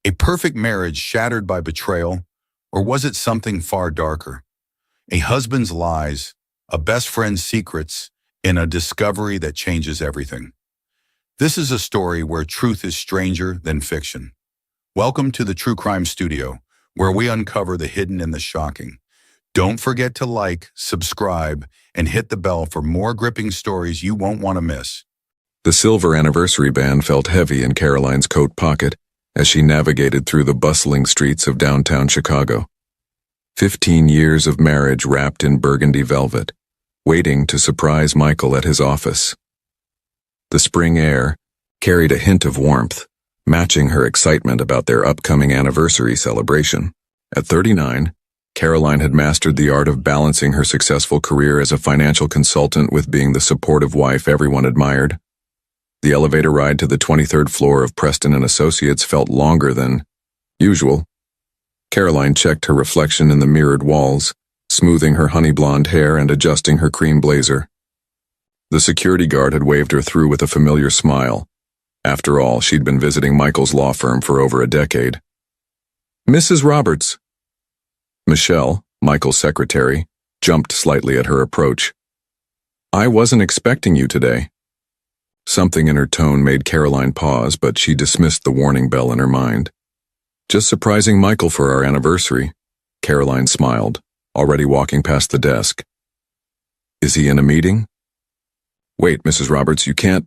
A perfect marriage shattered by betrayal, or was it something far darker? A husband's lies, a best friend's secrets, and a discovery that changes everything. This is a story where truth is stranger than fiction. Welcome to the True Crime Studio, where we uncover the hidden and the shocking. Don't forget to like, subscribe, and hit the bell for more gripping stories you won't want to miss. The silver anniversary band felt heavy in Caroline's coat pocket as she navigated through the bustling streets of downtown Chicago. 15 years of marriage wrapped in burgundy velvet, waiting to surprise Michael at his office. The spring air carried a hint of warmth, matching her excitement about their upcoming anniversary celebration. At 39, Caroline had mastered the art of balancing her successful career as a financial consultant with being the supportive wife everyone admired. The elevator ride to the 23rd floor of Preston & Associates felt longer than usual. Caroline checked her reflection in the mirrored walls, smoothing her honey blonde hair and adjusting her cream blazer. The security guard had waved her through with a familiar smile. After all, she'd been visiting Michael's law firm for over a decade. "Mrs. Roberts." Michelle, Michael's secretary, jumped slightly at her approach. "I wasn't expecting you today." Something in her tone made Caroline pause, but she dismissed the warning bell in her mind. "Just surprising Michael for our anniversary." Caroline smiled, already walking past the desk. "Is he in a meeting?" "Wait, Mrs. Roberts, you can't—"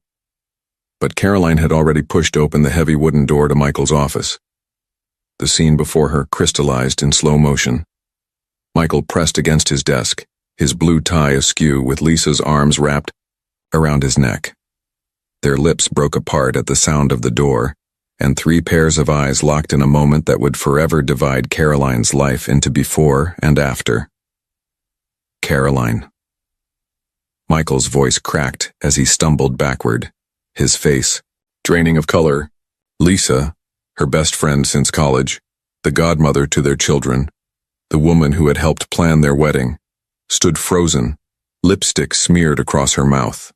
But Caroline had already pushed open the heavy wooden door to Michael's office. The scene before her crystallized in slow motion. Michael pressed against his desk, his blue tie askew with Lisa's arms wrapped around his neck. Their lips broke apart at the sound of the door, and 3 pairs of eyes locked in a moment that would forever divide Caroline's life into before and after. "Caroline." Michael's voice cracked as he stumbled backward, his face draining of color. Lisa, her best friend since college, the godmother to their children, the woman who had helped plan their wedding, stood frozen, lipstick smeared across her mouth.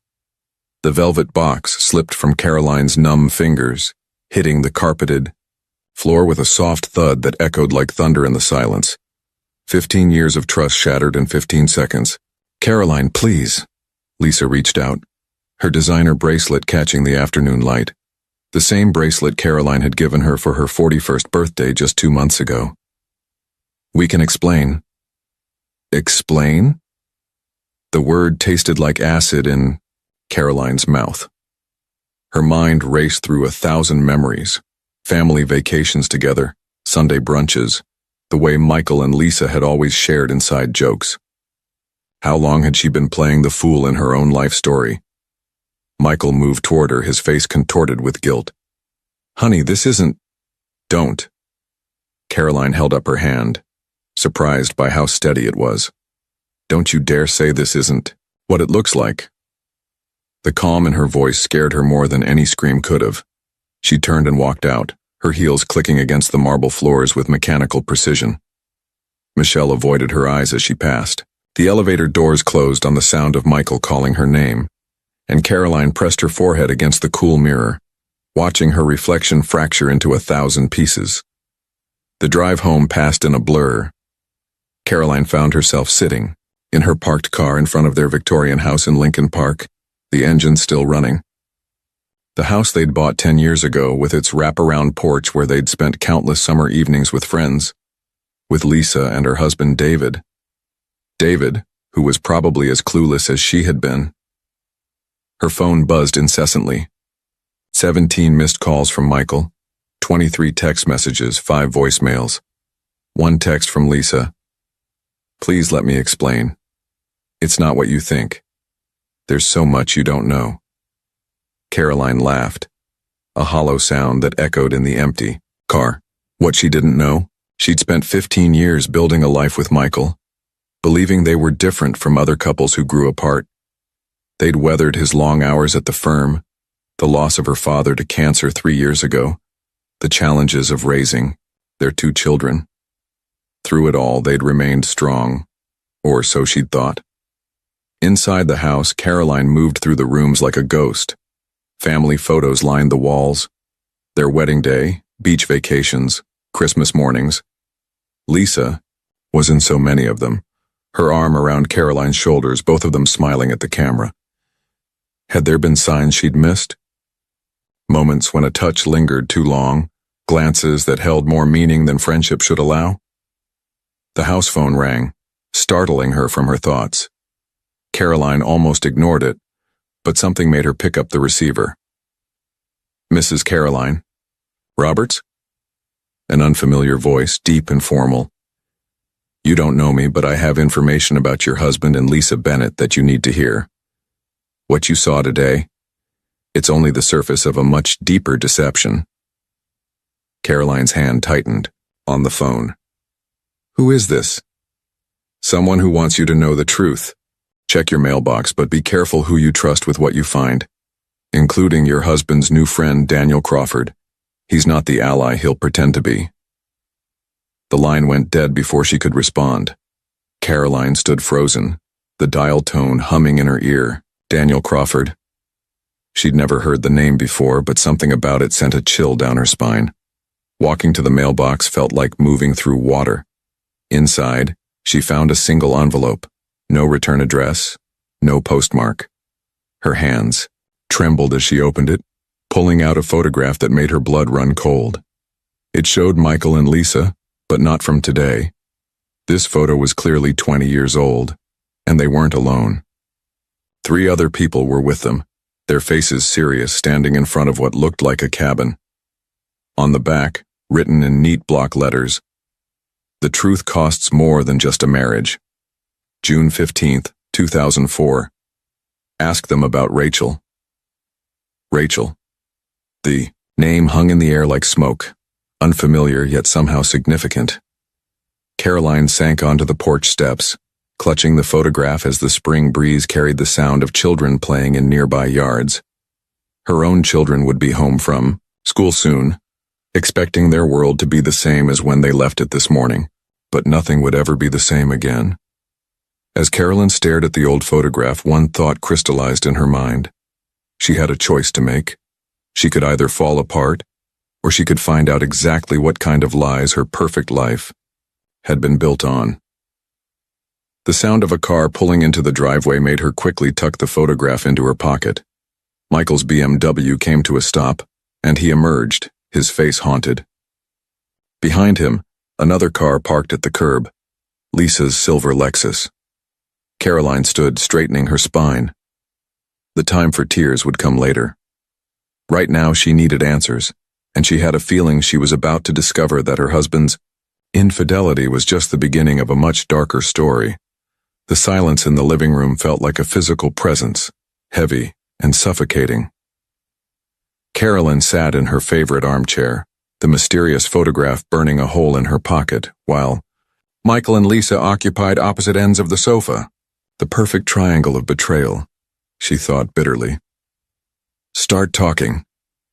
The velvet box slipped from Caroline's numb fingers, hitting the carpeted floor with a soft thud that echoed like thunder in the silence. 15 years of trust shattered in 15 seconds. "Caroline, please." Lisa reached out, her designer bracelet catching the afternoon light. The same bracelet Caroline had given her for her 41st birthday just 2 months ago. "We can explain." "Explain?" The word tasted like acid in Caroline's mouth. Her mind raced through 1,000 memories, family vacations together, Sunday brunches, the way Michael and Lisa had always shared inside jokes. How long had she been playing the fool in her own life story? Michael moved toward her, his face contorted with guilt. "Honey, this isn't—" "Don't." Caroline held up her hand, surprised by how steady it was. "Don't you dare say this isn't what it looks like." The calm in her voice scared her more than any scream could have. She turned and walked out, her heels clicking against the marble floors with mechanical precision. Michelle avoided her eyes as she passed. The elevator doors closed on the sound of Michael calling her name, and Caroline pressed her forehead against the cool mirror, watching her reflection fracture into 1,000 pieces. The drive home passed in a blur. Caroline found herself sitting in her parked car in front of their Victorian house in Lincoln Park, the engine still running. The house they'd bought 10 years ago, with its wraparound porch where they'd spent countless summer evenings with friends, with Lisa and her husband David. David, who was probably as clueless as she had been. Her phone buzzed incessantly. 17 missed calls from Michael, 23 text messages, 5 voicemails. 1 text from Lisa. "Please let me explain. It's not what you think. There's so much you don't know." Caroline laughed, a hollow sound that echoed in the empty car. What she didn't know? She'd spent 15 years building a life with Michael, believing they were different from other couples who grew apart. They'd weathered his long hours at the firm, the loss of her father to cancer 3 years ago, the challenges of raising their 2 children. Through it all, they'd remained strong, or so she'd thought. Inside the house, Caroline moved through the rooms like a ghost. Family photos lined the walls. Their wedding day, beach vacations, Christmas mornings. Lisa was in so many of them, her arm around Caroline's shoulders, both of them smiling at the camera. Had there been signs she'd missed? Moments when a touch lingered too long, glances that held more meaning than friendship should allow? The house phone rang, startling her from her thoughts. Caroline almost ignored it, but something made her pick up the receiver. Mrs. Caroline. Roberts? An unfamiliar voice, deep and formal. You don't know me, but I have information about your husband and Lisa Bennett that you need to hear. What you saw today, it's only the surface of a much deeper deception. Caroline's hand tightened on the phone. Who is this? Someone who wants you to know the truth. Check your mailbox, but be careful who you trust with what you find, including your husband's new friend, Daniel Crawford. He's not the ally he'll pretend to be. The line went dead before she could respond. Caroline stood frozen, the dial tone humming in her ear. Daniel Crawford. She'd never heard the name before, but something about it sent a chill down her spine. Walking to the mailbox felt like moving through water. Inside, she found a single envelope. No return address, no postmark. Her hands trembled as she opened it, pulling out a photograph that made her blood run cold. It showed Michael and Lisa, but not from today. This photo was clearly 20 years old, and they weren't alone. 3 other people were with them, their faces serious, standing in front of what looked like a cabin. On the back, written in neat block letters, "The truth costs more than just a marriage. June 15th, 2004. Ask them about Rachel." Rachel. The name hung in the air like smoke, unfamiliar yet somehow significant. Caroline sank onto the porch steps, clutching the photograph as the spring breeze carried the sound of children playing in nearby yards. Her own children would be home from school soon, expecting their world to be the same as when they left it this morning, but nothing would ever be the same again. As Caroline stared at the old photograph, one thought crystallized in her mind. She had a choice to make. She could either fall apart, or she could find out exactly what kind of lies her perfect life had been built on. The sound of a car pulling into the driveway made her quickly tuck the photograph into her pocket. Michael's BMW came to a stop, and he emerged, his face haunted. Behind him, another car parked at the curb, Lisa's silver Lexus. Caroline stood, straightening her spine. The time for tears would come later. Right now she needed answers, and she had a feeling she was about to discover that her husband's infidelity was just the beginning of a much darker story. The silence in the living room felt like a physical presence, heavy and suffocating. Caroline sat in her favorite armchair, the mysterious photograph burning a hole in her pocket, while Michael and Lisa occupied opposite ends of the sofa. The perfect triangle of betrayal, she thought bitterly. Start talking.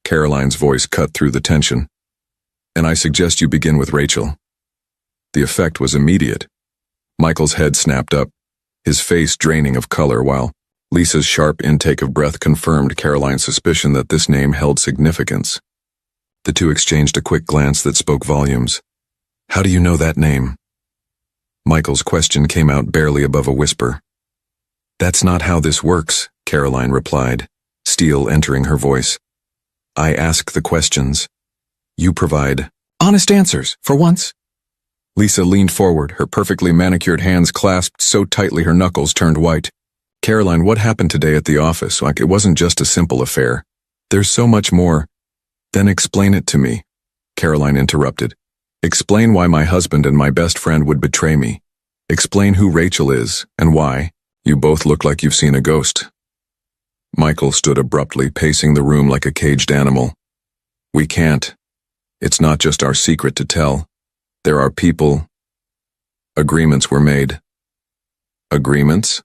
Caroline's voice cut through the tension. And I suggest you begin with Rachel. The effect was immediate. Michael's head snapped up, his face draining of color, while Lisa's sharp intake of breath confirmed Caroline's suspicion that this name held significance. The two exchanged a quick glance that spoke volumes. How do you know that name? Michael's question came out barely above a whisper. That's not how this works, Caroline replied, steel entering her voice. I ask the questions. You provide honest answers, for once. Lisa leaned forward, her perfectly manicured hands clasped so tightly her knuckles turned white. Caroline, what happened today at the office? Like, it wasn't just a simple affair. There's so much more. Then explain it to me, Caroline interrupted. Explain why my husband and my best friend would betray me. Explain who Rachel is, and why. You both look like you've seen a ghost. Michael stood abruptly, pacing the room like a caged animal. We can't. It's not just our secret to tell. There are people. Agreements were made. Agreements?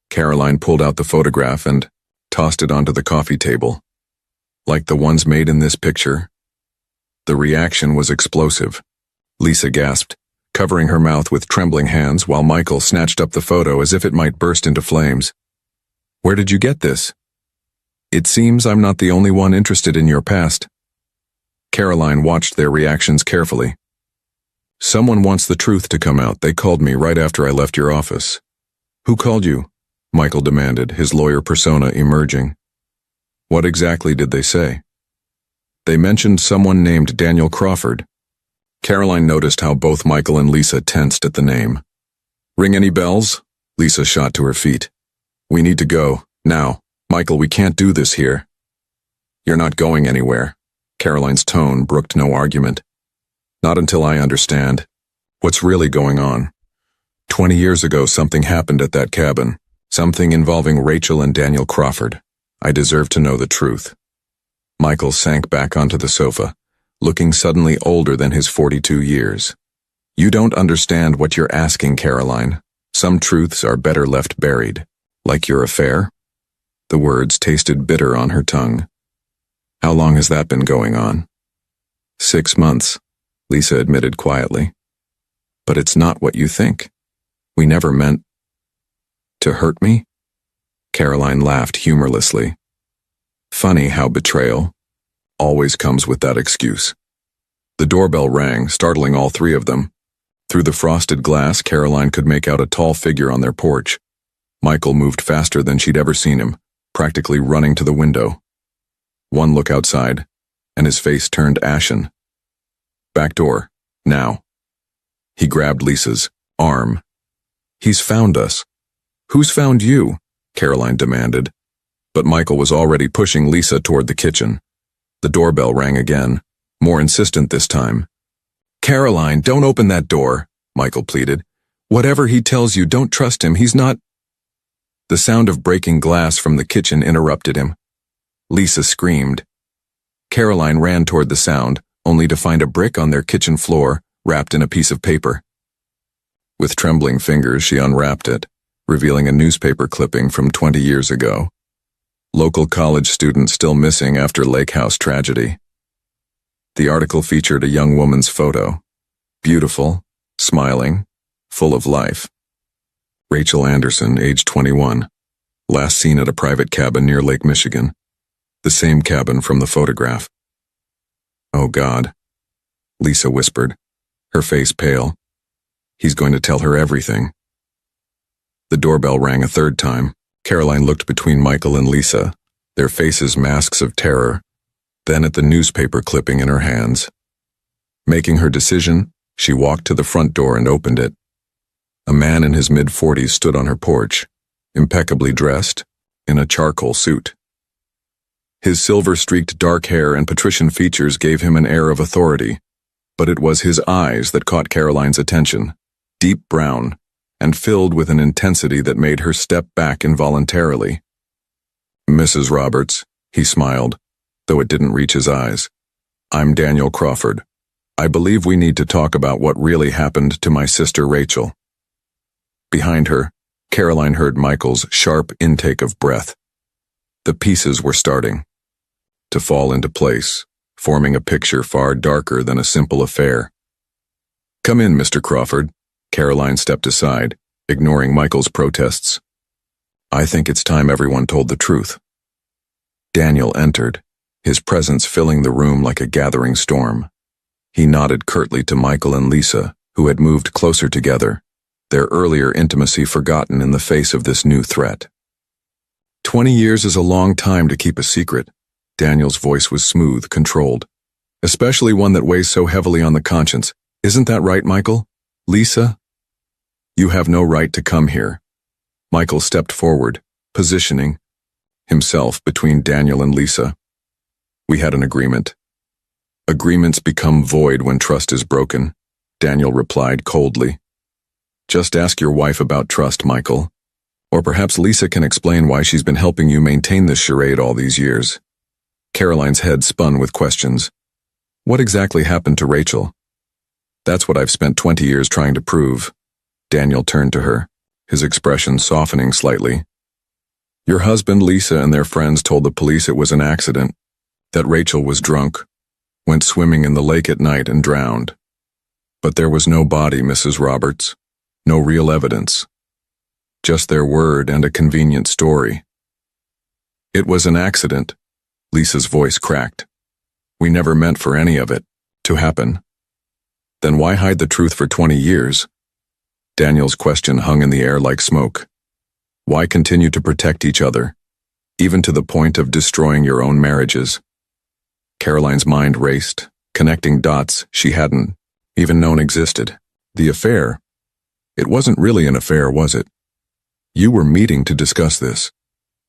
Caroline pulled out the photograph and tossed it onto the coffee table. Like the ones made in this picture. The reaction was explosive. Lisa gasped, covering her mouth with trembling hands while Michael snatched up the photo as if it might burst into flames. Where did you get this? It seems I'm not the only one interested in your past. Caroline watched their reactions carefully. Someone wants the truth to come out. They called me right after I left your office. Who called you? Michael demanded, his lawyer persona emerging. What exactly did they say? They mentioned someone named Daniel Crawford. Caroline noticed how both Michael and Lisa tensed at the name. Ring any bells? Lisa shot to her feet. We need to go, now. Michael, we can't do this here. You're not going anywhere. Caroline's tone brooked no argument. Not until I understand what's really going on. 20 years ago, something happened at that cabin. Something involving Rachel and Daniel Crawford. I deserve to know the truth. Michael sank back onto the sofa, looking suddenly older than his 42 years. You don't understand what you're asking, Caroline. Some truths are better left buried. Like your affair? The words tasted bitter on her tongue. How long has that been going on? 6 months, Lisa admitted quietly. But it's not what you think. We never meant to hurt me? Caroline laughed humorlessly. Funny how betrayal always comes with that excuse. The doorbell rang, startling all three of them. Through the frosted glass, Caroline could make out a tall figure on their porch. Michael moved faster than she'd ever seen him, practically running to the window. One look outside, and his face turned ashen. Back door, now. He grabbed Lisa's arm. He's found us. Who's found you? Caroline demanded. But Michael was already pushing Lisa toward the kitchen. The doorbell rang again, more insistent this time. Caroline, don't open that door, Michael pleaded. Whatever he tells you, don't trust him. He's not. The sound of breaking glass from the kitchen interrupted him. Lisa screamed. Caroline ran toward the sound, only to find a brick on their kitchen floor, wrapped in a piece of paper. With trembling fingers, she unwrapped it, revealing a newspaper clipping from 20 years ago. Local college student still missing after Lake House tragedy. The article featured a young woman's photo. Beautiful, smiling, full of life. Rachel Anderson, age 21. Last seen at a private cabin near Lake Michigan. The same cabin from the photograph. Oh God, Lisa whispered, her face pale. He's going to tell her everything. The doorbell rang a third time. Caroline looked between Michael and Lisa, their faces masks of terror, then at the newspaper clipping in her hands. Making her decision, she walked to the front door and opened it. A man in his mid-40s stood on her porch, impeccably dressed, in a charcoal suit. His silver-streaked dark hair and patrician features gave him an air of authority, but it was his eyes that caught Caroline's attention, deep brown, and filled with an intensity that made her step back involuntarily. Mrs. Roberts, he smiled, though it didn't reach his eyes. I'm Daniel Crawford. I believe we need to talk about what really happened to my sister Rachel. Behind her, Caroline heard Michael's sharp intake of breath. The pieces were starting to fall into place, forming a picture far darker than a simple affair. Come in, Mr. Crawford. Caroline stepped aside, ignoring Michael's protests. I think it's time everyone told the truth. Daniel entered, his presence filling the room like a gathering storm. He nodded curtly to Michael and Lisa, who had moved closer together, their earlier intimacy forgotten in the face of this new threat. 20 years is a long time to keep a secret. Daniel's voice was smooth, controlled. Especially one that weighs so heavily on the conscience. Isn't that right, Michael? Lisa? You have no right to come here. Michael stepped forward, positioning himself between Daniel and Lisa. We had an agreement. Agreements become void when trust is broken, Daniel replied coldly. Just ask your wife about trust, Michael. Or perhaps Lisa can explain why she's been helping you maintain this charade all these years. Caroline's head spun with questions. What exactly happened to Rachel? That's what I've spent 20 years trying to prove. Daniel turned to her, his expression softening slightly. Your husband, Lisa, and their friends told the police it was an accident, that Rachel was drunk, went swimming in the lake at night and drowned. But there was no body, Mrs. Roberts. No real evidence. Just their word and a convenient story. It was an accident. Lisa's voice cracked. We never meant for any of it to happen. Then why hide the truth for 20 years? Daniel's question hung in the air like smoke. Why continue to protect each other, even to the point of destroying your own marriages? Caroline's mind raced, connecting dots she hadn't even known existed. The affair. It wasn't really an affair, was it? You were meeting to discuss this,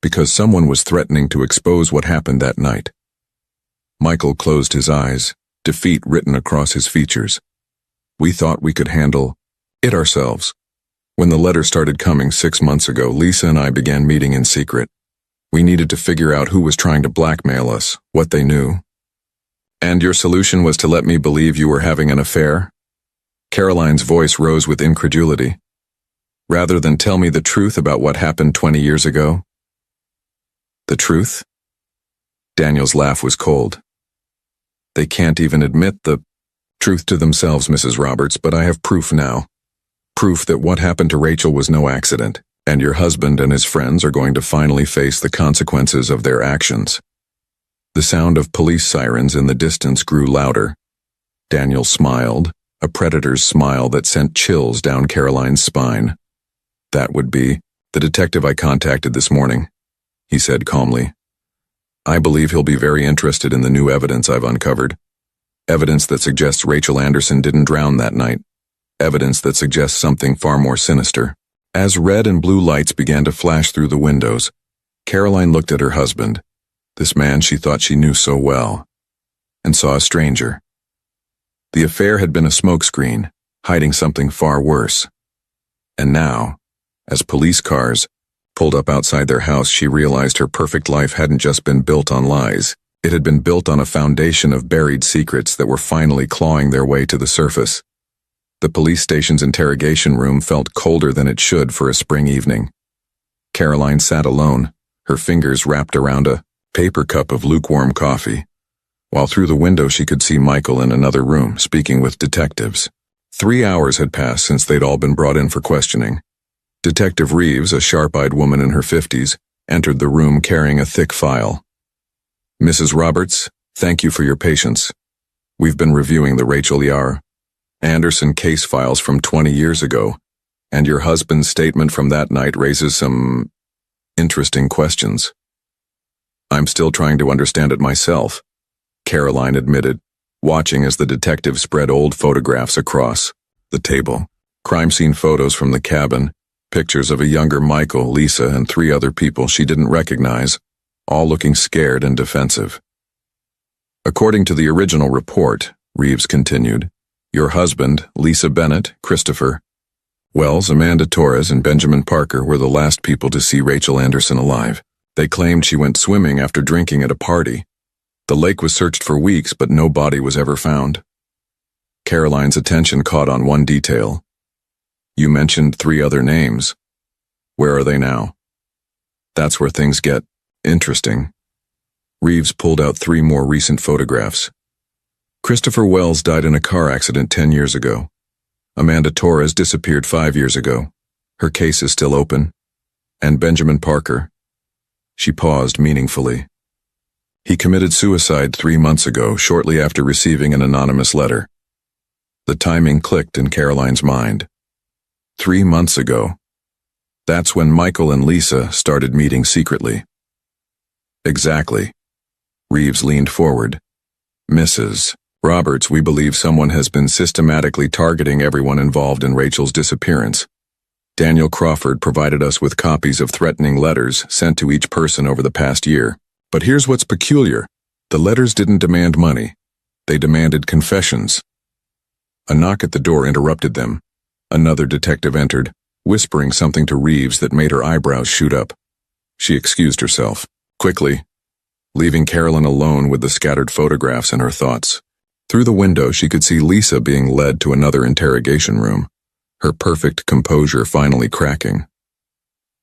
because someone was threatening to expose what happened that night. Michael closed his eyes, defeat written across his features. We thought we could handle it ourselves. When the letter started coming 6 months ago, Lisa and I began meeting in secret. We needed to figure out who was trying to blackmail us, what they knew. And your solution was to let me believe you were having an affair? Caroline's voice rose with incredulity. Rather than tell me the truth about what happened 20 years ago? The truth? Daniel's laugh was cold. They can't even admit the truth to themselves, Mrs. Roberts, but I have proof now. Proof that what happened to Rachel was no accident, and your husband and his friends are going to finally face the consequences of their actions. The sound of police sirens in the distance grew louder. Daniel smiled, a predator's smile that sent chills down Caroline's spine. That would be the detective I contacted this morning, he said calmly. I believe he'll be very interested in the new evidence I've uncovered. Evidence that suggests Rachel Anderson didn't drown that night. Evidence that suggests something far more sinister. As red and blue lights began to flash through the windows, Caroline looked at her husband, this man she thought she knew so well, and saw a stranger. The affair had been a smokescreen, hiding something far worse. And now, as police cars pulled up outside their house, she realized her perfect life hadn't just been built on lies. It had been built on a foundation of buried secrets that were finally clawing their way to the surface. The police station's interrogation room felt colder than it should for a spring evening. Caroline sat alone, her fingers wrapped around a paper cup of lukewarm coffee, while through the window she could see Michael in another room, speaking with detectives. 3 hours had passed since they'd all been brought in for questioning. Detective Reeves, a sharp-eyed woman in her 50s, entered the room carrying a thick file. Mrs. Roberts, thank you for your patience. We've been reviewing the Rachel Yar Anderson case files from 20 years ago, and your husband's statement from that night raises some interesting questions. I'm still trying to understand it myself, Caroline admitted, watching as the detective spread old photographs across the table. Crime scene photos from the cabin, pictures of a younger Michael, Lisa, and 3 other people she didn't recognize, all looking scared and defensive. According to the original report, Reeves continued, your husband, Lisa Bennett, Christopher Wells, Amanda Torres, and Benjamin Parker were the last people to see Rachel Anderson alive. They claimed she went swimming after drinking at a party. The lake was searched for weeks, but no body was ever found. Caroline's attention caught on one detail. You mentioned 3 other names. Where are they now? That's where things get interesting. Reeves pulled out 3 more recent photographs. Christopher Wells died in a car accident 10 years ago. Amanda Torres disappeared 5 years ago. Her case is still open. And Benjamin Parker. She paused meaningfully. He committed suicide 3 months ago, shortly after receiving an anonymous letter. The timing clicked in Caroline's mind. 3 months ago. That's when Michael and Lisa started meeting secretly. Exactly. Reeves leaned forward. Mrs. Roberts, we believe someone has been systematically targeting everyone involved in Rachel's disappearance. Daniel Crawford provided us with copies of threatening letters sent to each person over the past year. But here's what's peculiar. The letters didn't demand money. They demanded confessions. A knock at the door interrupted them. Another detective entered, whispering something to Reeves that made her eyebrows shoot up. She excused herself, quickly, leaving Caroline alone with the scattered photographs and her thoughts. Through the window, she could see Lisa being led to another interrogation room, her perfect composure finally cracking.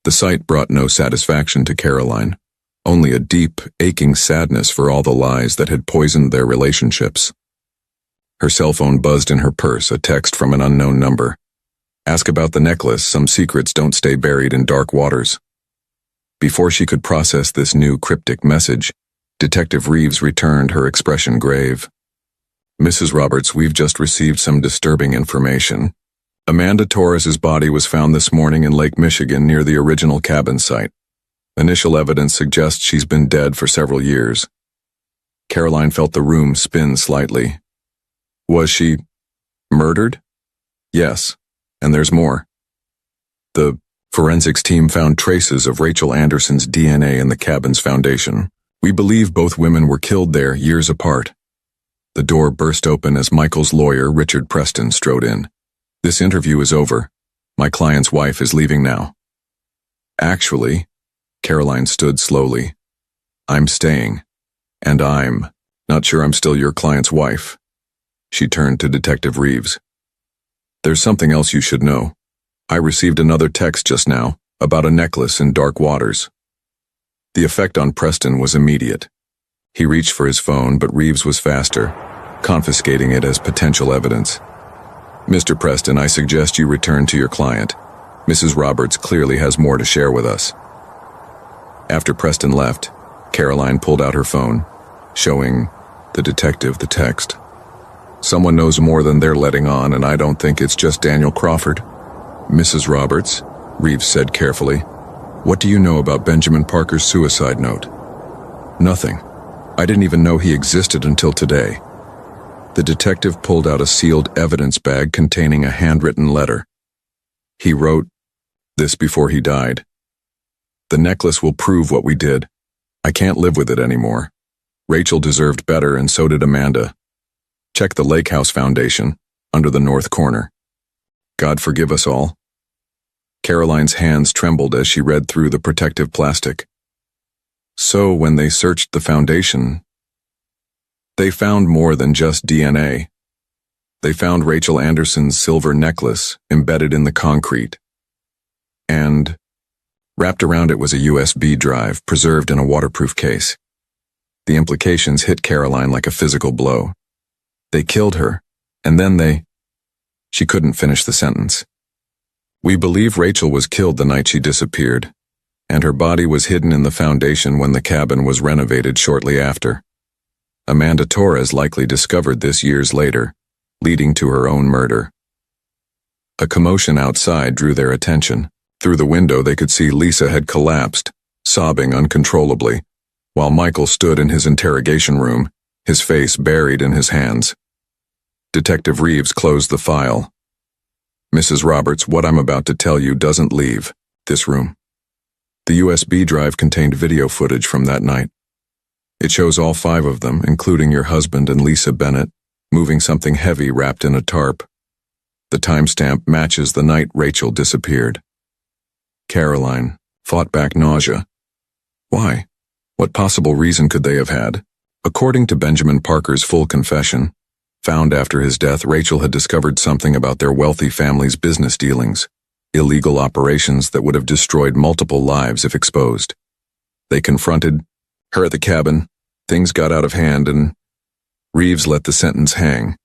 The sight brought no satisfaction to Caroline, only a deep, aching sadness for all the lies that had poisoned their relationships. Her cell phone buzzed in her purse, a text from an unknown number. Ask about the necklace, some secrets don't stay buried in dark waters. Before she could process this new cryptic message, Detective Reeves returned, her expression grave. Mrs. Roberts, we've just received some disturbing information. Amanda Torres's body was found this morning in Lake Michigan near the original cabin site. Initial evidence suggests she's been dead for several years. Caroline felt the room spin slightly. Was she murdered? Yes, and there's more. The forensics team found traces of Rachel Anderson's DNA in the cabin's foundation. We believe both women were killed there years apart. The door burst open as Michael's lawyer, Richard Preston, strode in. This interview is over. My client's wife is leaving now. Actually, Caroline stood slowly. I'm staying. And I'm not sure I'm still your client's wife. She turned to Detective Reeves. There's something else you should know. I received another text just now about a necklace in dark waters. The effect on Preston was immediate. He reached for his phone, but Reeves was faster, confiscating it as potential evidence. Mr. Preston, I suggest you return to your client. Mrs. Roberts clearly has more to share with us. After Preston left, Caroline pulled out her phone, showing the detective the text. Someone knows more than they're letting on, and I don't think it's just Daniel Crawford. Mrs. Roberts, Reeves said carefully, what do you know about Benjamin Parker's suicide note? Nothing. I didn't even know he existed until today. The detective pulled out a sealed evidence bag containing a handwritten letter. He wrote this before he died. The necklace will prove what we did. I can't live with it anymore. Rachel deserved better, and so did Amanda. Check the Lake House Foundation, under the north corner. God forgive us all. Caroline's hands trembled as she read through the protective plastic. So when they searched the foundation, they found more than just DNA. They found Rachel Anderson's silver necklace embedded in the concrete. And wrapped around it was a USB drive preserved in a waterproof case. The implications hit Caroline like a physical blow. They killed her, and then She couldn't finish the sentence. We believe Rachel was killed the night she disappeared, and her body was hidden in the foundation when the cabin was renovated shortly after. Amanda Torres likely discovered this years later, leading to her own murder. A commotion outside drew their attention. Through the window they could see Lisa had collapsed, sobbing uncontrollably, while Michael stood in his interrogation room, his face buried in his hands. Detective Reeves closed the file. Mrs. Roberts, what I'm about to tell you doesn't leave this room. The USB drive contained video footage from that night. It shows all 5 of them, including your husband and Lisa Bennett, moving something heavy wrapped in a tarp. The timestamp matches the night Rachel disappeared. Caroline fought back nausea. Why? What possible reason could they have had? According to Benjamin Parker's full confession, found after his death, Rachel had discovered something about their wealthy family's business dealings, illegal operations that would have destroyed multiple lives if exposed. They confronted her at the cabin, things got out of hand, and Reeves let the sentence hang.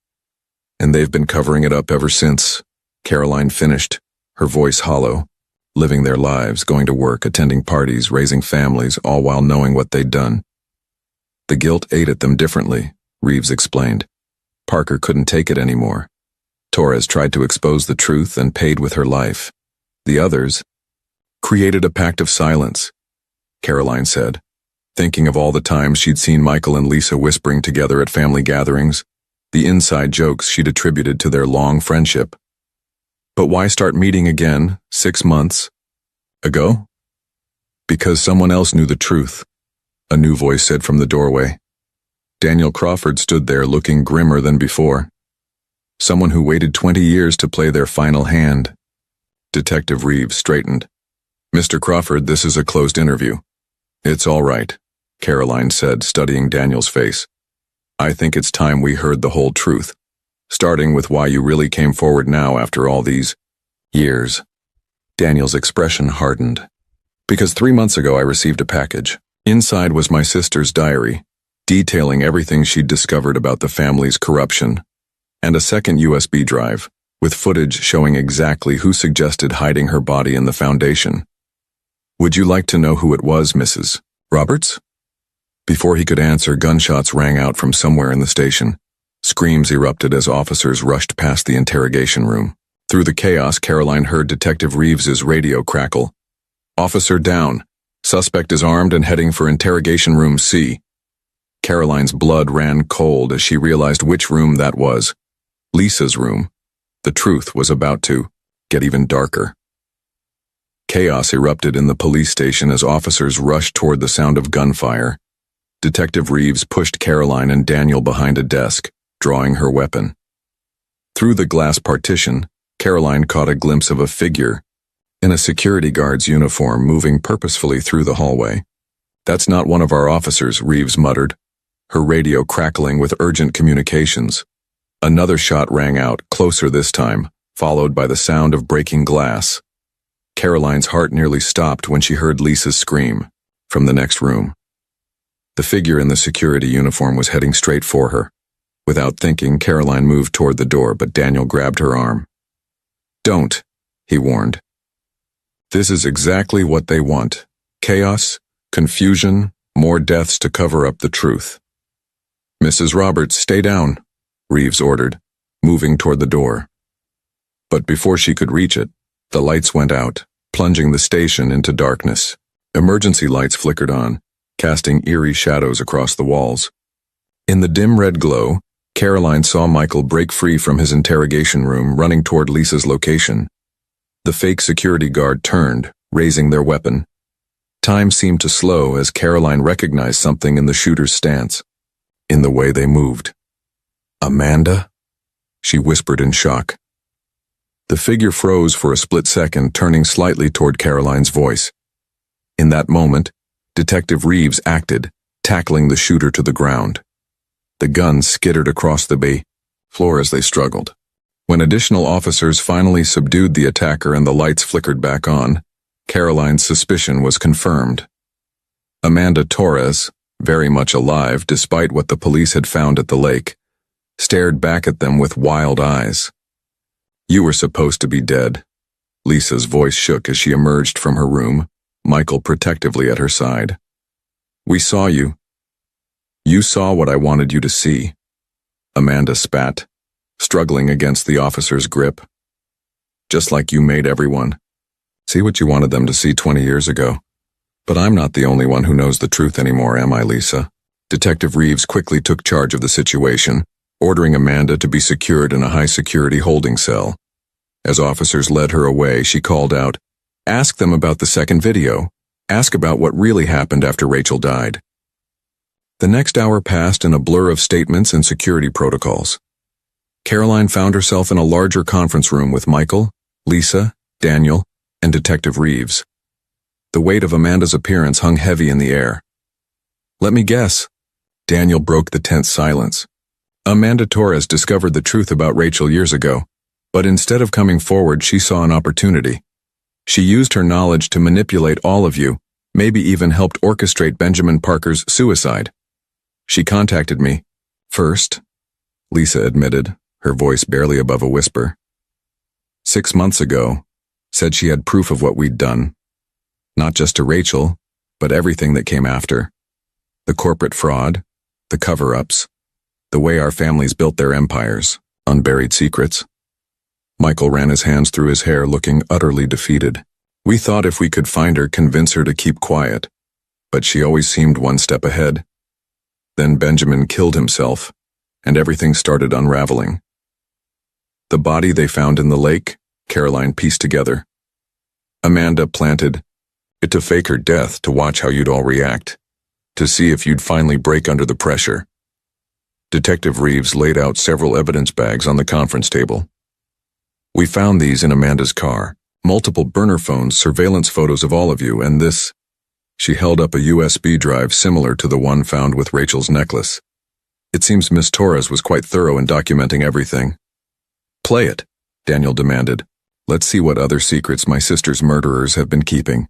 And they've been covering it up ever since. Caroline finished, her voice hollow, living their lives, going to work, attending parties, raising families, all while knowing what they'd done. The guilt ate at them differently, Reeves explained. Parker couldn't take it anymore. Torres tried to expose the truth and paid with her life. The others created a pact of silence, Caroline said, thinking of all the times she'd seen Michael and Lisa whispering together at family gatherings, the inside jokes she'd attributed to their long friendship. But why start meeting again 6 months ago? Because someone else knew the truth, a new voice said from the doorway. Daniel Crawford stood there looking grimmer than before. Someone who waited 20 years to play their final hand. Detective Reeves straightened. Mr. Crawford, this is a closed interview. It's all right, Caroline said, studying Daniel's face. I think it's time we heard the whole truth, starting with why you really came forward now after all these years. Daniel's expression hardened. Because 3 months ago I received a package. Inside was my sister's diary, detailing everything she'd discovered about the family's corruption, and a second USB drive, with footage showing exactly who suggested hiding her body in the foundation. Would you like to know who it was, Mrs. Roberts? Before he could answer, gunshots rang out from somewhere in the station. Screams erupted as officers rushed past the interrogation room. Through the chaos, Caroline heard Detective Reeves's radio crackle. "Officer down. Suspect is armed and heading for interrogation room C." Caroline's blood ran cold as she realized which room that was. Lisa's room. The truth was about to get even darker. Chaos erupted in the police station as officers rushed toward the sound of gunfire. Detective Reeves pushed Caroline and Daniel behind a desk, drawing her weapon. Through the glass partition, Caroline caught a glimpse of a figure in a security guard's uniform moving purposefully through the hallway. "That's not one of our officers," Reeves muttered, her radio crackling with urgent communications. Another shot rang out, closer this time, followed by the sound of breaking glass. Caroline's heart nearly stopped when she heard Lisa's scream from the next room. The figure in the security uniform was heading straight for her. Without thinking, Caroline moved toward the door, but Daniel grabbed her arm. "Don't," he warned. "This is exactly what they want. Chaos, confusion, more deaths to cover up the truth." "Mrs. Roberts, stay down," Reeves ordered, moving toward the door. But before she could reach it, the lights went out, plunging the station into darkness. Emergency lights flickered on, casting eerie shadows across the walls. In the dim red glow, Caroline saw Michael break free from his interrogation room, running toward Lisa's location. The fake security guard turned, raising their weapon. Time seemed to slow as Caroline recognized something in the shooter's stance, in the way they moved. "Amanda?" she whispered in shock. The figure froze for a split second, turning slightly toward Caroline's voice. In that moment, Detective Reeves acted, tackling the shooter to the ground. The gun skittered across the bay floor as they struggled. When additional officers finally subdued the attacker and the lights flickered back on, Caroline's suspicion was confirmed. Amanda Torres, very much alive despite what the police had found at the lake, stared back at them with wild eyes. "You were supposed to be dead." Lisa's voice shook as she emerged from her room, Michael protectively at her side. "We saw you. You saw what I wanted you to see." Amanda spat, struggling against the officer's grip. "Just like you made everyone see what you wanted them to see 20 years ago. But I'm not the only one who knows the truth anymore, am I, Lisa?" Detective Reeves quickly took charge of the situation, ordering Amanda to be secured in a high-security holding cell. As officers led her away, she called out, "Ask them about the second video. Ask about what really happened after Rachel died." The next hour passed in a blur of statements and security protocols. Caroline found herself in a larger conference room with Michael, Lisa, Daniel, and Detective Reeves. The weight of Amanda's appearance hung heavy in the air. "Let me guess." Daniel broke the tense silence. "Amanda Torres discovered the truth about Rachel years ago, but instead of coming forward, she saw an opportunity. She used her knowledge to manipulate all of you, maybe even helped orchestrate Benjamin Parker's suicide. She contacted me first," Lisa admitted, her voice barely above a whisper. 6 months ago, said she had proof of what we'd done. Not just to Rachel, but everything that came after. The corporate fraud, the cover-ups, the way our families built their empires, unburied secrets. Michael ran his hands through his hair, looking utterly defeated. "We thought if we could find her, convince her to keep quiet, but she always seemed one step ahead. Then Benjamin killed himself, and everything started unraveling. The body they found in the lake," Caroline pieced together. "Amanda planted it to fake her death, to watch how you'd all react, to see if you'd finally break under the pressure." Detective Reeves laid out several evidence bags on the conference table. "We found these in Amanda's car, multiple burner phones, surveillance photos of all of you, and this." She held up a USB drive similar to the one found with Rachel's necklace. "It seems Miss Torres was quite thorough in documenting everything." "Play it," Daniel demanded. "Let's see what other secrets my sister's murderers have been keeping."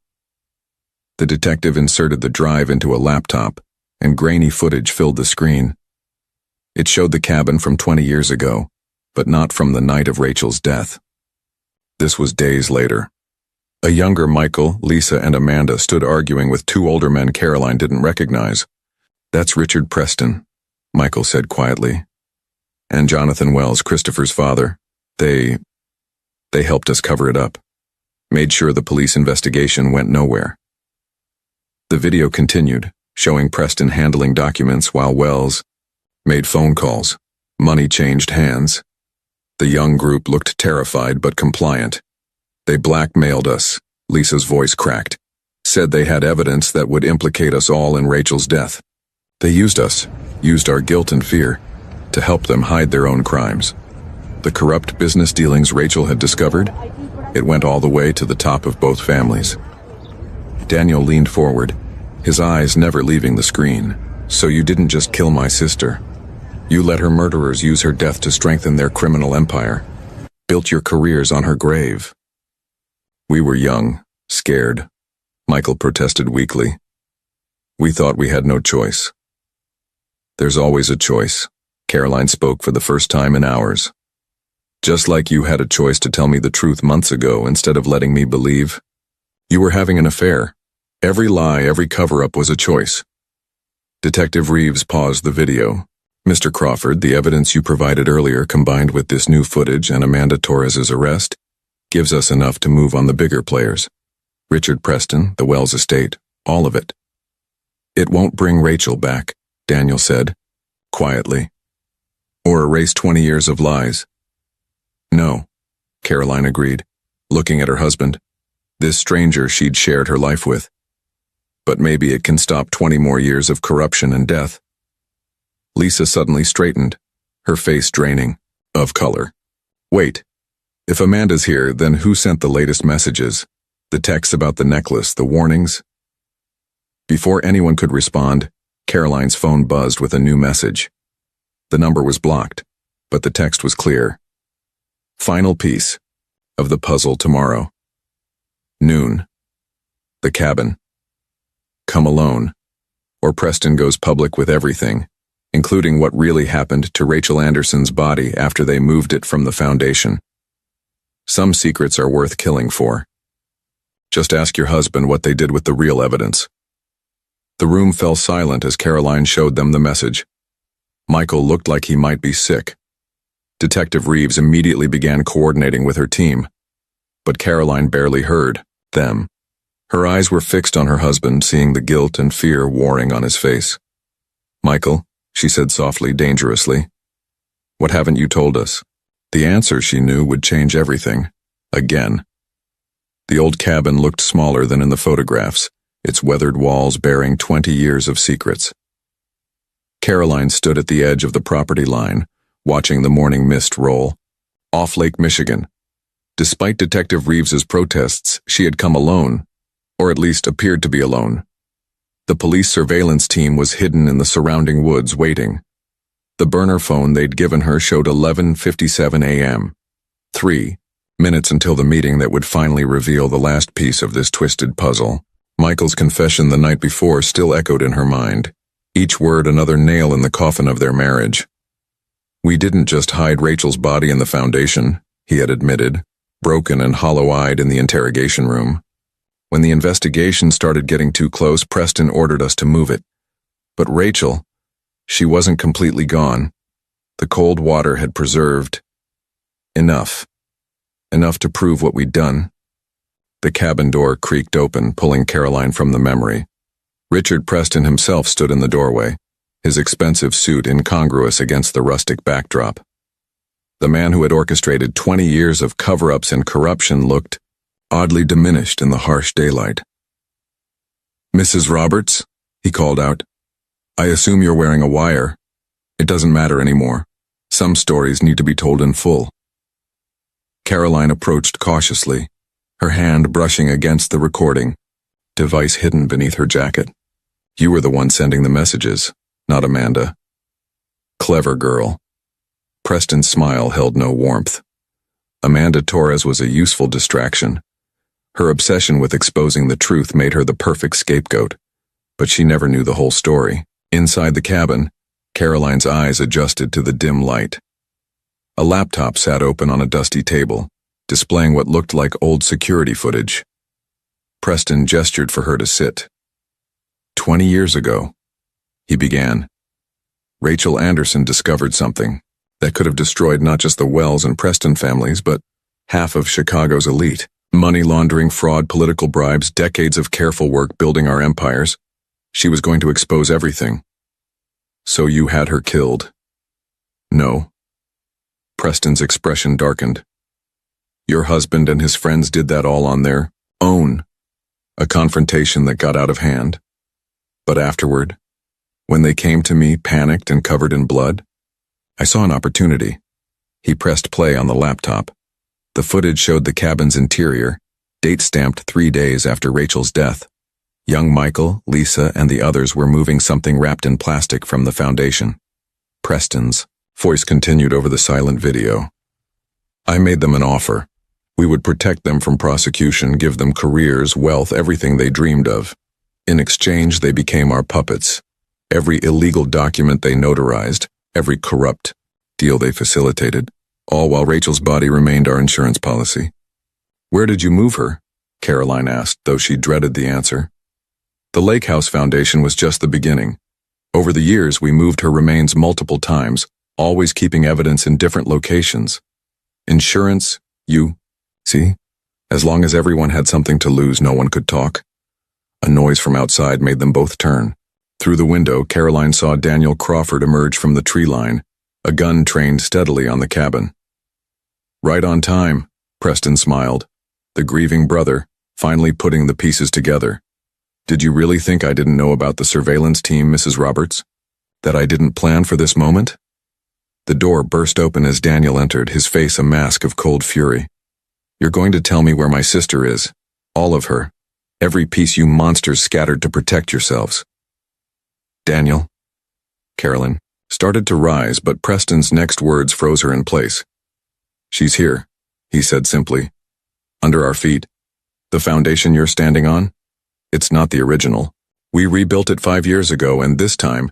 The detective inserted the drive into a laptop, and grainy footage filled the screen. It showed the cabin from 20 years ago, but not from the night of Rachel's death. This was days later. A younger Michael, Lisa, and Amanda stood arguing with 2 older men Caroline didn't recognize. "That's Richard Preston," Michael said quietly. "And Jonathan Wells, Christopher's father. They helped us cover it up. Made sure the police investigation went nowhere." The video continued, showing Preston handling documents while Wells made phone calls. Money changed hands. The young group looked terrified but compliant. "They blackmailed us," Lisa's voice cracked. "Said they had evidence that would implicate us all in Rachel's death. They used us, used our guilt and fear, to help them hide their own crimes. The corrupt business dealings Rachel had discovered, it went all the way to the top of both families." Daniel leaned forward, his eyes never leaving the screen. "So you didn't just kill my sister. You let her murderers use her death to strengthen their criminal empire. Built your careers on her grave." "We were young, scared," Michael protested weakly. "We thought we had no choice." "There's always a choice," Caroline spoke for the first time in hours. "Just like you had a choice to tell me the truth months ago instead of letting me believe. You were having an affair. Every lie, every cover-up was a choice." Detective Reeves paused the video. "Mr. Crawford, the evidence you provided earlier combined with this new footage and Amanda Torres's arrest gives us enough to move on the bigger players. Richard Preston, the Wells estate, all of it." "It won't bring Rachel back," Daniel said, quietly. "Or erase 20 years of lies." "No," Caroline agreed, looking at her husband. This stranger she'd shared her life with. "But maybe it can stop 20 more years of corruption and death." Lisa suddenly straightened, her face draining of color. "Wait. If Amanda's here, then who sent the latest messages? The texts about the necklace, the warnings?" Before anyone could respond, Caroline's phone buzzed with a new message. The number was blocked, but the text was clear. "Final piece of the puzzle tomorrow. Noon. The cabin. Come alone, or Preston goes public with everything, including what really happened to Rachel Anderson's body after they moved it from the foundation. Some secrets are worth killing for. Just ask your husband what they did with the real evidence." The room fell silent as Caroline showed them the message. Michael looked like he might be sick. Detective Reeves immediately began coordinating with her team, but Caroline barely heard them. Her eyes were fixed on her husband, seeing the guilt and fear warring on his face. "Michael," she said softly, dangerously, "what haven't you told us?" The answer, she knew, would change everything. Again. The old cabin looked smaller than in the photographs, its weathered walls bearing 20 years of secrets. Caroline stood at the edge of the property line, watching the morning mist roll. Off Lake Michigan. Despite Detective Reeves's protests, she had come alone, or at least appeared to be alone. The police surveillance team was hidden in the surrounding woods waiting. The burner phone they'd given her showed 11:57 a.m. 3 minutes until the meeting that would finally reveal the last piece of this twisted puzzle. Michael's confession the night before still echoed in her mind, each word another nail in the coffin of their marriage. "We didn't just hide Rachel's body in the foundation," he had admitted, broken and hollow-eyed in the interrogation room. "When the investigation started getting too close, Preston ordered us to move it. But Rachel, she wasn't completely gone. The cold water had preserved enough to prove what we'd done." The cabin door creaked open, pulling Caroline from the memory. Richard Preston himself stood in the doorway, his expensive suit incongruous against the rustic backdrop. The man who had orchestrated 20 years of cover-ups and corruption looked oddly diminished in the harsh daylight. "Mrs. Roberts," he called out, "I assume you're wearing a wire. It doesn't matter anymore. Some stories need to be told in full." Caroline approached cautiously, her hand brushing against the recording device hidden beneath her jacket. "You were the one sending the messages, not Amanda." "Clever girl." Preston's smile held no warmth. Amanda Torres was a useful distraction. Her obsession with exposing the truth made her the perfect scapegoat, but she never knew the whole story. Inside the cabin, Caroline's eyes adjusted to the dim light. A laptop sat open on a dusty table, displaying what looked like old security footage. Preston gestured for her to sit. 20 years ago, he began. Rachel Anderson discovered something that could have destroyed not just the Wells and Preston families, but half of Chicago's elite. Money laundering, fraud, political bribes, decades of careful work building our empires. She was going to expose everything. So you had her killed? No. Preston's expression darkened. Your husband and his friends did that all on their own. A confrontation that got out of hand. But afterward, when they came to me, panicked and covered in blood, I saw an opportunity. He pressed play on the laptop. The footage showed the cabin's interior, date-stamped 3 days after Rachel's death. Young Michael, Lisa, and the others were moving something wrapped in plastic from the foundation. Preston's voice continued over the silent video. I made them an offer. We would protect them from prosecution, give them careers, wealth, everything they dreamed of. In exchange, they became our puppets. Every illegal document they notarized, every corrupt deal they facilitated, all while Rachel's body remained our insurance policy. Where did you move her? Caroline asked, though she dreaded the answer. The Lake House Foundation was just the beginning. Over the years, we moved her remains multiple times, always keeping evidence in different locations. Insurance, see? As long as everyone had something to lose, no one could talk. A noise from outside made them both turn. Through the window, Caroline saw Daniel Crawford emerge from the tree line, a gun trained steadily on the cabin. Right on time, Preston smiled, the grieving brother, finally putting the pieces together. Did you really think I didn't know about the surveillance team, Mrs. Roberts? That I didn't plan for this moment? The door burst open as Daniel entered, his face a mask of cold fury. You're going to tell me where my sister is. All of her. Every piece you monsters scattered to protect yourselves. Daniel. Caroline started to rise, but Preston's next words froze her in place. She's here, he said simply. Under our feet. The foundation you're standing on? It's not the original. We rebuilt it 5 years ago, and this time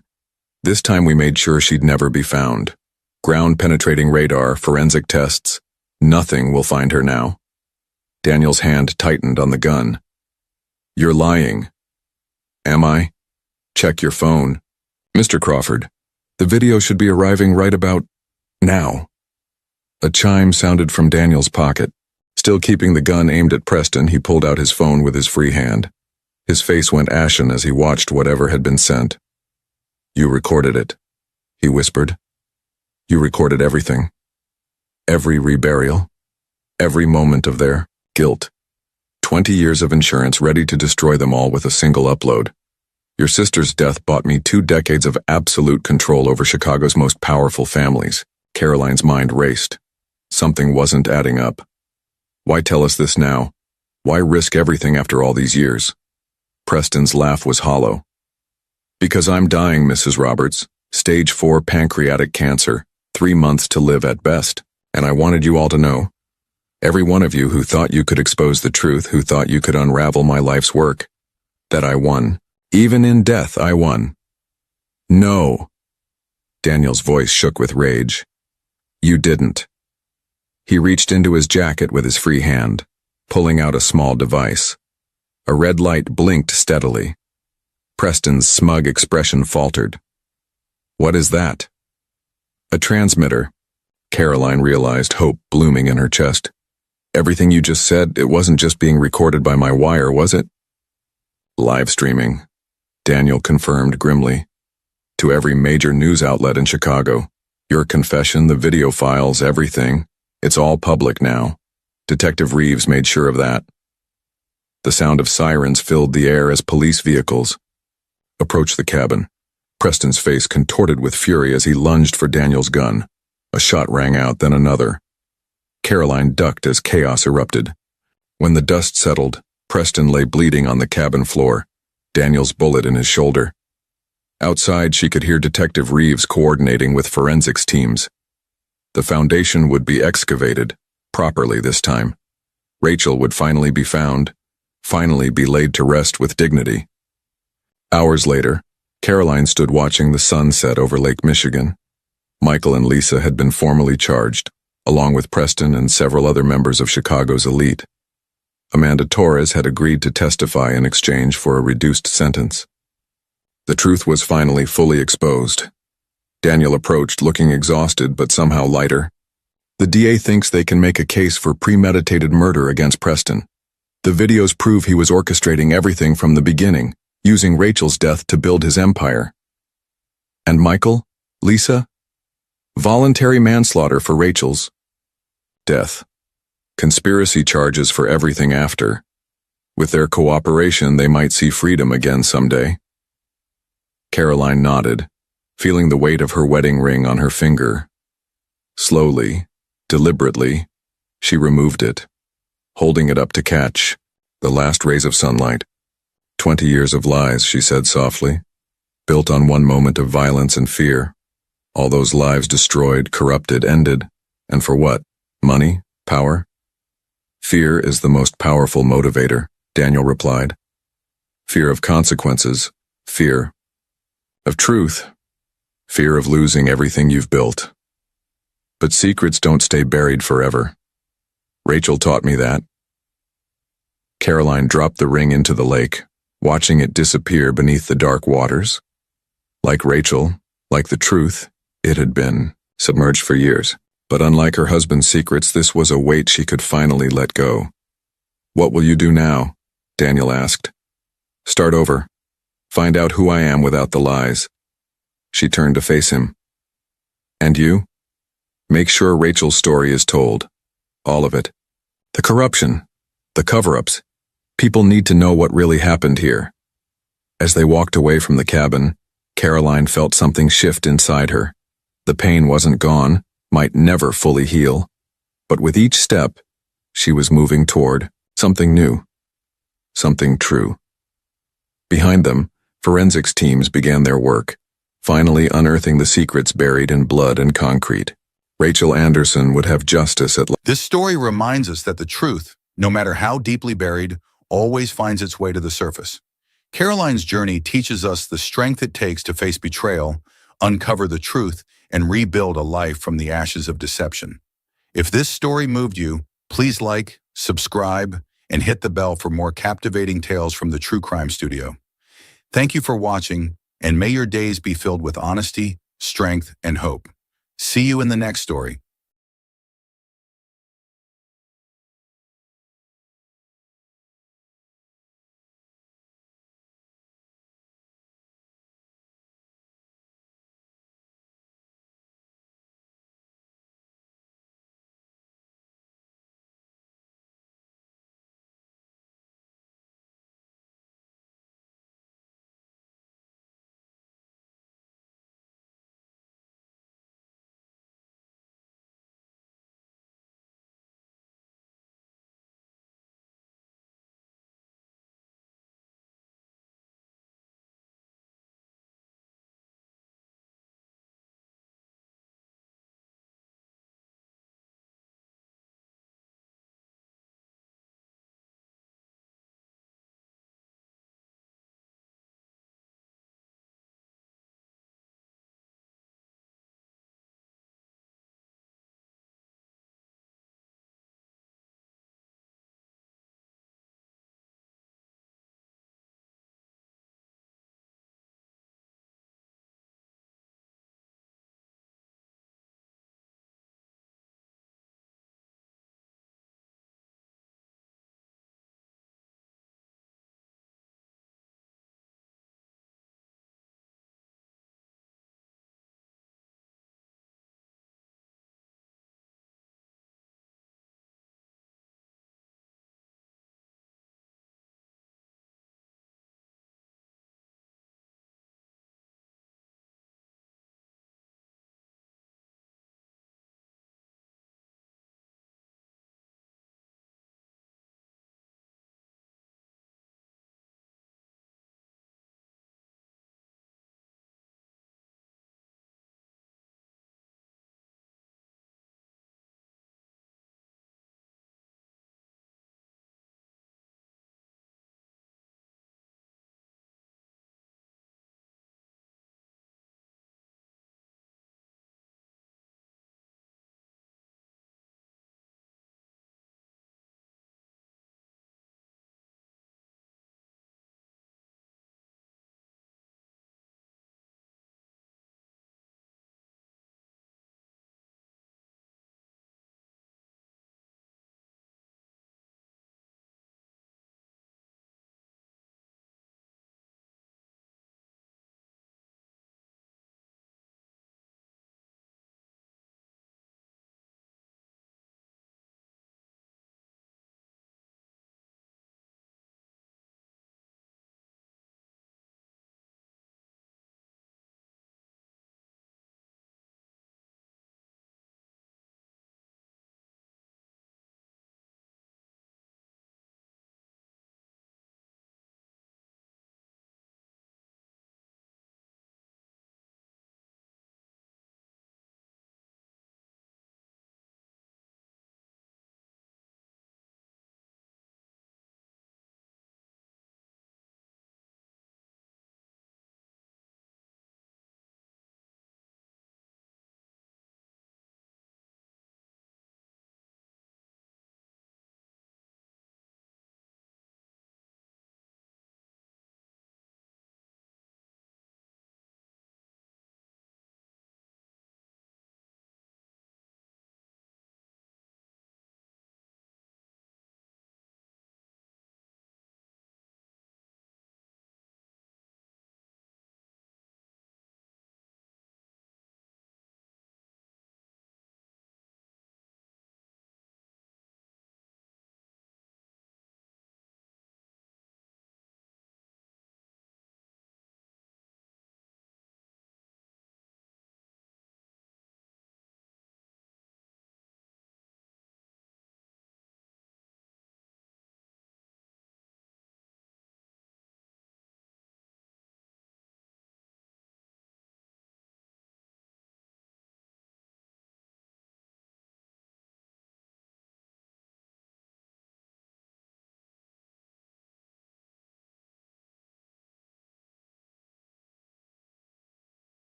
we made sure she'd never be found. Ground-penetrating radar, forensic tests. Nothing will find her now. Daniel's hand tightened on the gun. You're lying. Am I? Check your phone. Mr. Crawford, the video should be arriving right about now. A chime sounded from Daniel's pocket. Still keeping the gun aimed at Preston, he pulled out his phone with his free hand. His face went ashen as he watched whatever had been sent. You recorded it, he whispered. You recorded everything. Every reburial. Every moment of their guilt. 20 years of insurance ready to destroy them all with a single upload. Your sister's death bought me 2 decades of absolute control over Chicago's most powerful families. Caroline's mind raced. Something wasn't adding up. Why tell us this now? Why risk everything after all these years? Preston's laugh was hollow. Because I'm dying, Mrs. Roberts. Stage 4 pancreatic cancer. 3 months to live at best. And I wanted you all to know. Every one of you who thought you could expose the truth, who thought you could unravel my life's work. That I won. Even in death, I won. No. Daniel's voice shook with rage. You didn't. He reached into his jacket with his free hand, pulling out a small device. A red light blinked steadily. Preston's smug expression faltered. What is that? A transmitter. Caroline realized hope blooming in her chest. Everything you just said, it wasn't just being recorded by my wire, was it? Live streaming, Daniel confirmed grimly. To every major news outlet in Chicago. Your confession, the video files, everything. It's all public now. Detective Reeves made sure of that. The sound of sirens filled the air as police vehicles approached the cabin. Preston's face contorted with fury as he lunged for Daniel's gun. A shot rang out, then another. Caroline ducked as chaos erupted. When the dust settled, Preston lay bleeding on the cabin floor, Daniel's bullet in his shoulder. Outside, she could hear Detective Reeves coordinating with forensics teams. The foundation would be excavated, properly this time. Rachel would finally be found, finally be laid to rest with dignity. Hours later, Caroline stood watching the sun set over Lake Michigan. Michael and Lisa had been formally charged, along with Preston and several other members of Chicago's elite. Amanda Torres had agreed to testify in exchange for a reduced sentence. The truth was finally fully exposed. Daniel approached, looking exhausted but somehow lighter. The DA thinks they can make a case for premeditated murder against Preston. The videos prove he was orchestrating everything from the beginning, using Rachel's death to build his empire. And Michael? Lisa? Voluntary manslaughter for Rachel's death. Conspiracy charges for everything after. With their cooperation, they might see freedom again someday. Caroline nodded, feeling the weight of her wedding ring on her finger. Slowly, deliberately, she removed it, holding it up to catch the last rays of sunlight. 20 years of lies, she said softly, built on one moment of violence and fear. All those lives destroyed, corrupted, ended. And for what? Money? Power? Fear is the most powerful motivator, Daniel replied. Fear of consequences, fear of truth, fear of losing everything you've built. But secrets don't stay buried forever. Rachel taught me that. Caroline dropped the ring into the lake, watching it disappear beneath the dark waters. Like Rachel, like the truth, it had been submerged for years. But unlike her husband's secrets, this was a weight she could finally let go. What will you do now? Daniel asked. Start over. Find out who I am without the lies. She turned to face him. And you? Make sure Rachel's story is told. All of it. The corruption. The cover-ups. People need to know what really happened here. As they walked away from the cabin, Caroline felt something shift inside her. The pain wasn't gone, might never fully heal. But with each step, she was moving toward something new. Something true. Behind them, forensics teams began their work, finally unearthing the secrets buried in blood and concrete. Rachel Anderson would have justice at last. This story reminds us that the truth, no matter how deeply buried, always finds its way to the surface. Caroline's journey teaches us the strength it takes to face betrayal, uncover the truth, and rebuild a life from the ashes of deception. If this story moved you, please like, subscribe, and hit the bell for more captivating tales from the True Crime Studio. Thank you for watching, and may your days be filled with honesty, strength, and hope. See you in the next story.